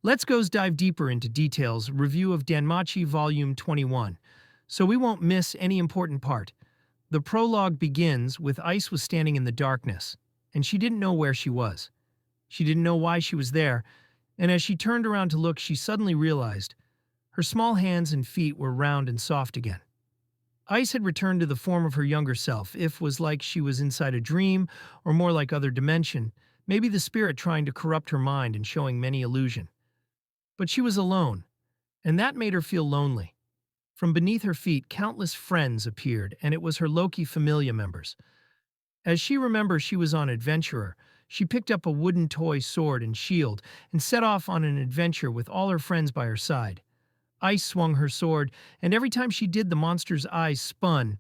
Let's go dive deeper into details, review of Danmachi Volume 21, so we won't miss any important part. The prologue begins with Ice was standing in the darkness, and she didn't know where she was. She didn't know why she was there, and as she turned around to look, she suddenly realized her small hands and feet were round and soft again. Ice had returned to the form of her younger self, if was like she was inside a dream, or more like other dimension, maybe the spirit trying to corrupt her mind and showing many illusion. But she was alone, and that made her feel lonely. From beneath her feet, countless friends appeared, and it was her Loki familia members. As she remembers she was on adventurer, she picked up a wooden toy sword and shield and set off on an adventure with all her friends by her side. Ice swung her sword, and every time she did, the monster's eyes spun,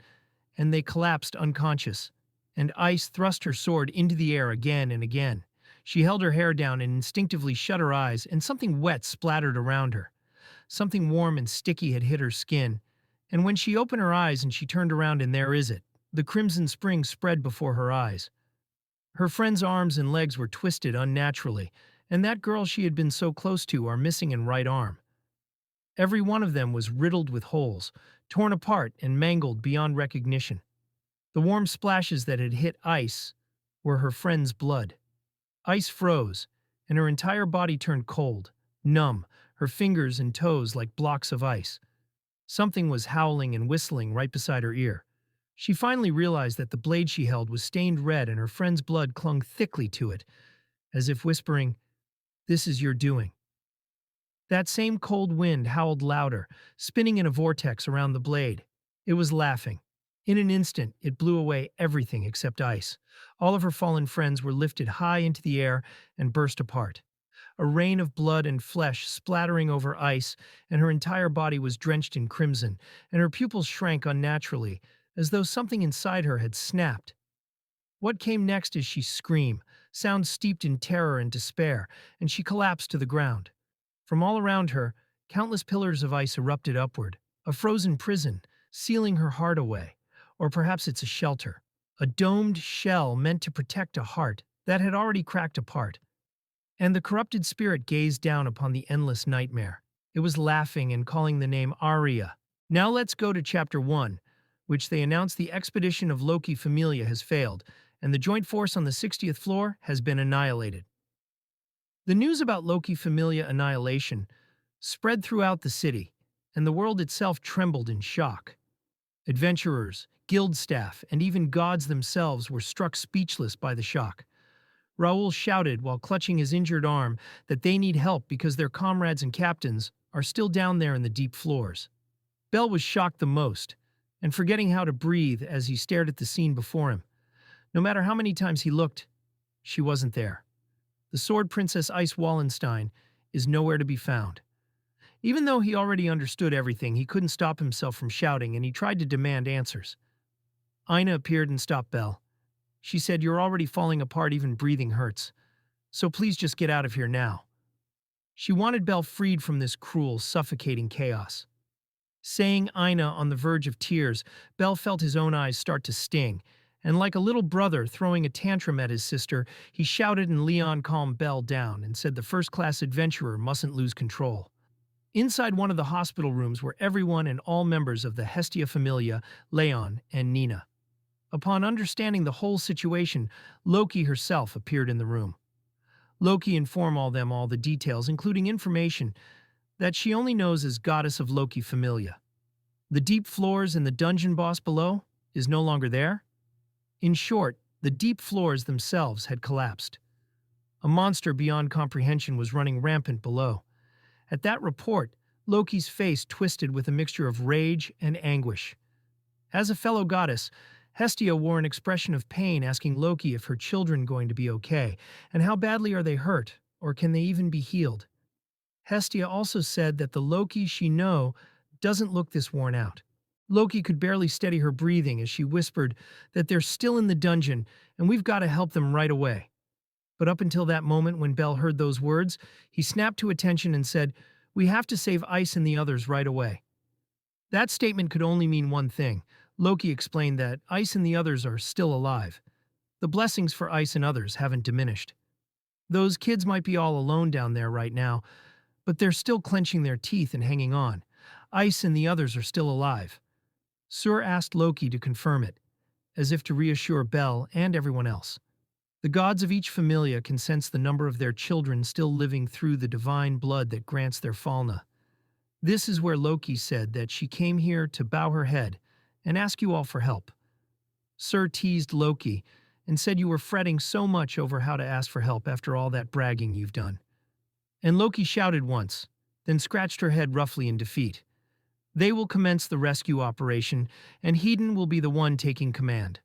and they collapsed unconscious. And Ice thrust her sword into the air again and again. She held her hair down and instinctively shut her eyes, and something wet splattered around her. Something warm and sticky had hit her skin, and when she opened her eyes and she turned around, and there is it. The crimson spring spread before her eyes. Her friend's arms and legs were twisted unnaturally, and that girl she had been so close to are missing an right arm. Every one of them was riddled with holes, torn apart and mangled beyond recognition. The warm splashes that had hit Ice were her friend's blood. Ice froze, and her entire body turned cold, numb, her fingers and toes like blocks of ice. Something was howling and whistling right beside her ear. She finally realized that the blade she held was stained red, and her friend's blood clung thickly to it, as if whispering, "This is your doing." That same cold wind howled louder, spinning in a vortex around the blade. It was laughing. In an instant, it blew away everything except Ice. All of her fallen friends were lifted high into the air and burst apart. A rain of blood and flesh splattering over Ice, and her entire body was drenched in crimson, and her pupils shrank unnaturally, as though something inside her had snapped. What came next is she screamed, sounds steeped in terror and despair, and she collapsed to the ground. From all around her, countless pillars of ice erupted upward, a frozen prison, sealing her heart away. Or perhaps it's a shelter, a domed shell meant to protect a heart that had already cracked apart. And the corrupted spirit gazed down upon the endless nightmare. It was laughing and calling the name Arya. Now let's go to Chapter 1, which they announce the expedition of Loki Familia has failed, and the joint force on the 60th floor has been annihilated. The news about Loki Familia annihilation spread throughout the city, and the world itself trembled in shock. Adventurers, guild staff, and even gods themselves were struck speechless by the shock. Raoul shouted while clutching his injured arm that they need help because their comrades and captains are still down there in the deep floors. Bell was shocked the most, and forgetting how to breathe as he stared at the scene before him. No matter how many times he looked, she wasn't there. The Sword Princess Ice Wallenstein is nowhere to be found. Even though he already understood everything, he couldn't stop himself from shouting, and he tried to demand answers. Ina appeared and stopped Bell. She said, "You're already falling apart, even breathing hurts. So please just get out of here now." She wanted Bell freed from this cruel, suffocating chaos. Saying Ina on the verge of tears, Bell felt his own eyes start to sting, and like a little brother throwing a tantrum at his sister, he shouted, and Leon calmed Bell down and said the first-class adventurer mustn't lose control. Inside one of the hospital rooms were everyone and all members of the Hestia Familia, Leon and Nina. Upon understanding the whole situation, Loki herself appeared in the room. Loki informed all the details, including information that she only knows as Goddess of Loki Familia. The deep floors and the dungeon boss below is no longer there. In short, the deep floors themselves had collapsed. A monster beyond comprehension was running rampant below. At that report, Loki's face twisted with a mixture of rage and anguish. As a fellow goddess, Hestia wore an expression of pain, asking Loki if her children going to be okay, and how badly are they hurt, or can they even be healed. Hestia also said that the Loki she know doesn't look this worn out. Loki could barely steady her breathing as she whispered that they're still in the dungeon and we've got to help them right away. But up until that moment when Bell heard those words, he snapped to attention and said, "We have to save Ice and the others right away." That statement could only mean one thing. Loki explained that Ice and the others are still alive. The blessings for Ice and others haven't diminished. Those kids might be all alone down there right now, but they're still clenching their teeth and hanging on. Ice and the others are still alive. Sur asked Loki to confirm it, as if to reassure Bel and everyone else. The gods of each familia can sense the number of their children still living through the divine blood that grants their Falna. This is where Loki said that she came here to bow her head and ask you all for help. Sur teased Loki and said you were fretting so much over how to ask for help after all that bragging you've done. And Loki shouted once, then scratched her head roughly in defeat. They will commence the rescue operation, and Hedon will be the one taking command.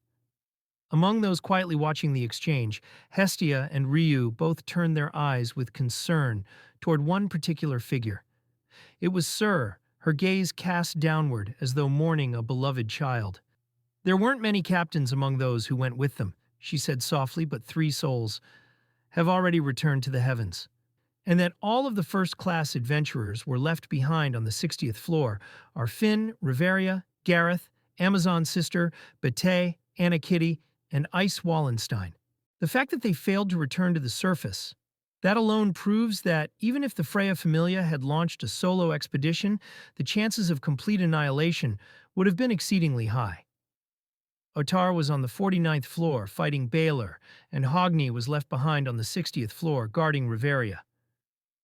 Among those quietly watching the exchange, Hestia and Ryu both turned their eyes with concern toward one particular figure. It was Sur, her gaze cast downward as though mourning a beloved child. There weren't many captains among those who went with them, she said softly, but 3 souls have already returned to the heavens. And that all of the first-class adventurers were left behind on the 60th floor are Finn, Riveria, Gareth, Amazon's sister, Bate, Anna Kitty, and Ice Wallenstein. The fact that they failed to return to the surface, that alone proves that even if the Freya Familia had launched a solo expedition, the chances of complete annihilation would have been exceedingly high. Otar was on the 49th floor fighting Baylor, and Hogni was left behind on the 60th floor guarding Riveria.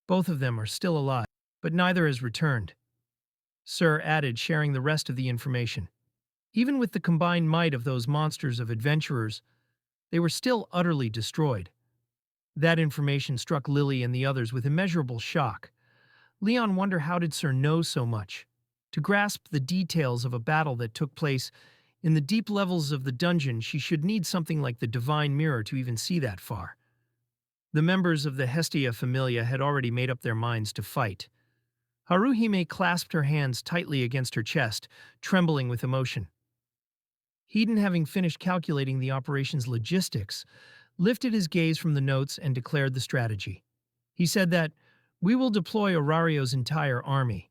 Both of them are still alive, but neither has returned. Sur added, sharing the rest of the information. Even with the combined might of those monsters of adventurers, they were still utterly destroyed. That information struck Lily and the others with immeasurable shock. Leon wondered how did Sur know so much? To grasp the details of a battle that took place in the deep levels of the dungeon, she should need something like the divine mirror to even see that far. The members of the Hestia Familia had already made up their minds to fight. Haruhime clasped her hands tightly against her chest, trembling with emotion. Hedon, having finished calculating the operation's logistics, lifted his gaze from the notes and declared the strategy. He said that, "We will deploy Aurario's entire army.